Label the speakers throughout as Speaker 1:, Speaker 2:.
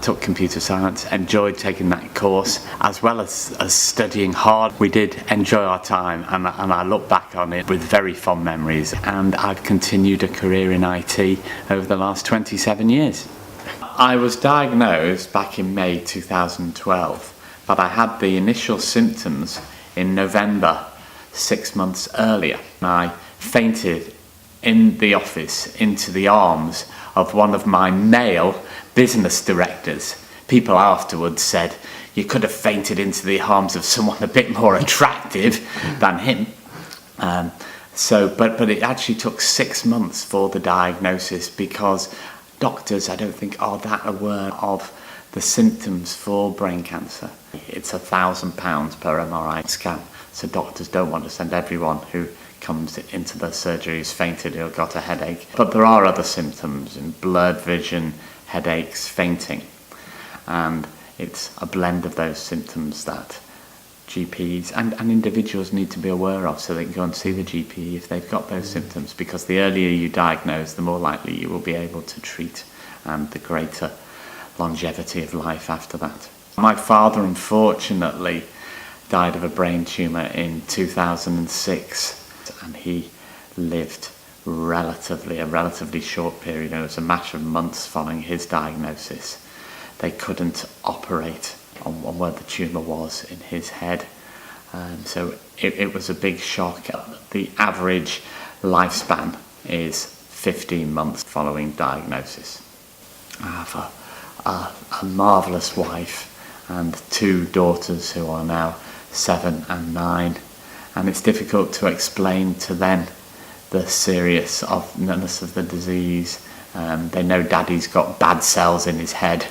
Speaker 1: took computer science, enjoyed taking that course, as well as studying hard. We did enjoy our time, and I look back on it with very fond memories, and I've continued a career in IT over the last 27 years. I was diagnosed back in May 2012, but I had the initial symptoms in November, 6 months earlier. I fainted in the office into the arms of one of my male business directors. People afterwards said, you could have fainted into the arms of someone a bit more attractive than him. But it actually took 6 months for the diagnosis, because doctors, I don't think, are that aware of the symptoms for brain cancer. It's £1,000 per MRI scan, so doctors don't want to send everyone who comes into the surgery who's fainted or got a headache. But there are other symptoms, in blurred vision, headaches, fainting, and it's a blend of those symptoms that GPs and individuals need to be aware of, so they can go and see the GP if they've got those symptoms, because the earlier you diagnose, the more likely you will be able to treat, and the greater longevity of life after that. My father, unfortunately, died of a brain tumour in 2006, and he lived a relatively short period, and it was a matter of months following his diagnosis. They couldn't operate on where the tumour was in his head, so it was a big shock. The average lifespan is 15 months following diagnosis. I have a marvellous wife and 2 daughters who are now 7 and 9, and it's difficult to explain to them the seriousness of the disease. They know Daddy's got bad cells in his head,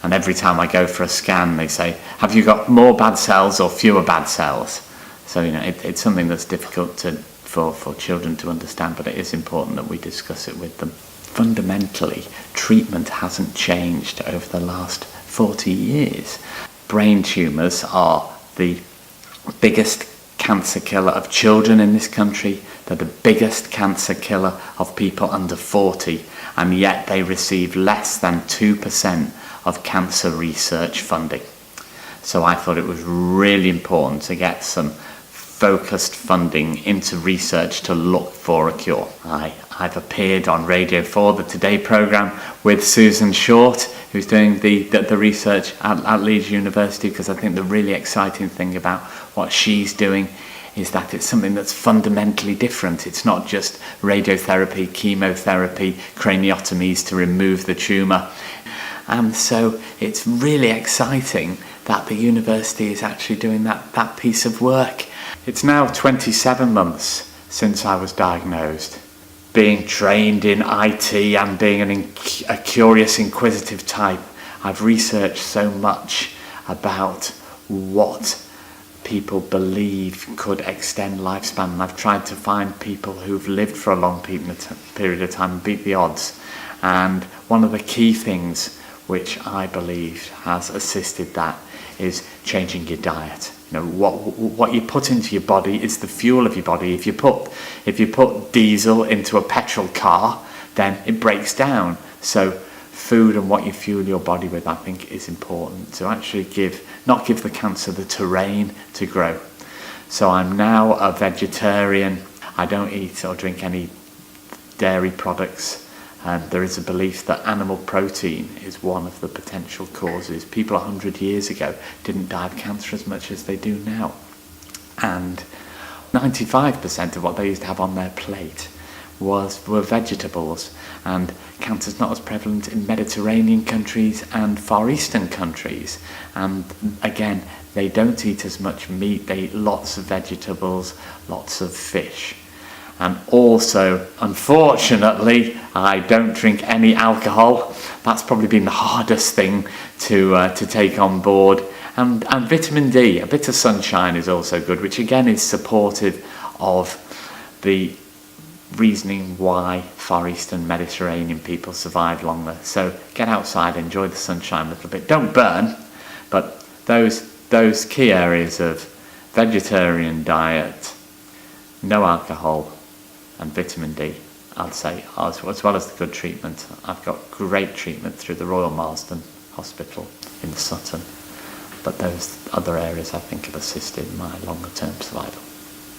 Speaker 1: and every time I go for a scan they say, have you got more bad cells or fewer bad cells? So it's something that's difficult for children to understand, but it is important that we discuss it with them. Fundamentally, treatment hasn't changed over the last 40 years. Brain tumours are the biggest cancer killer of children in this country. They're the biggest cancer killer of people under 40, and yet they receive less than 2% of cancer research funding. So I thought it was really important to get some focused funding into research to look for a cure. I've appeared on Radio 4, the Today programme, with Susan Short, who's doing the research at Leeds University, because I think the really exciting thing about what she's doing is that it's something that's fundamentally different. It's not just radiotherapy, chemotherapy, craniotomies to remove the tumour. And so it's really exciting that the university is actually doing that piece of work. It's now 27 months since I was diagnosed. Being trained in IT and being a curious, inquisitive type, I've researched so much about what people believe could extend lifespan, and I've tried to find people who've lived for a long period of time and beat the odds. And one of the key things which I believe has assisted that is changing your diet. What you put into your body is the fuel of your body. If you put diesel into a petrol car, then it breaks down. So food and what you fuel your body with, I think, is important to actually not give the cancer the terrain to grow. So I'm now a vegetarian. I don't eat or drink any dairy products. There is a belief that animal protein is one of the potential causes. People 100 years ago didn't die of cancer as much as they do now. And 95% of what they used to have on their plate were vegetables. And cancer's not as prevalent in Mediterranean countries and Far Eastern countries. And again, they don't eat as much meat. They eat lots of vegetables, lots of fish. And also, unfortunately, I don't drink any alcohol. That's probably been the hardest thing to take on board. And vitamin D, a bit of sunshine is also good, which again is supportive of the reasoning why Far Eastern Mediterranean people survive longer. So get outside, enjoy the sunshine a little bit. Don't burn, but those key areas of vegetarian diet, no alcohol, and vitamin D, I'd say, as well as the good treatment. I've got great treatment through the Royal Marsden Hospital in Sutton. But those other areas I think have assisted my longer term survival.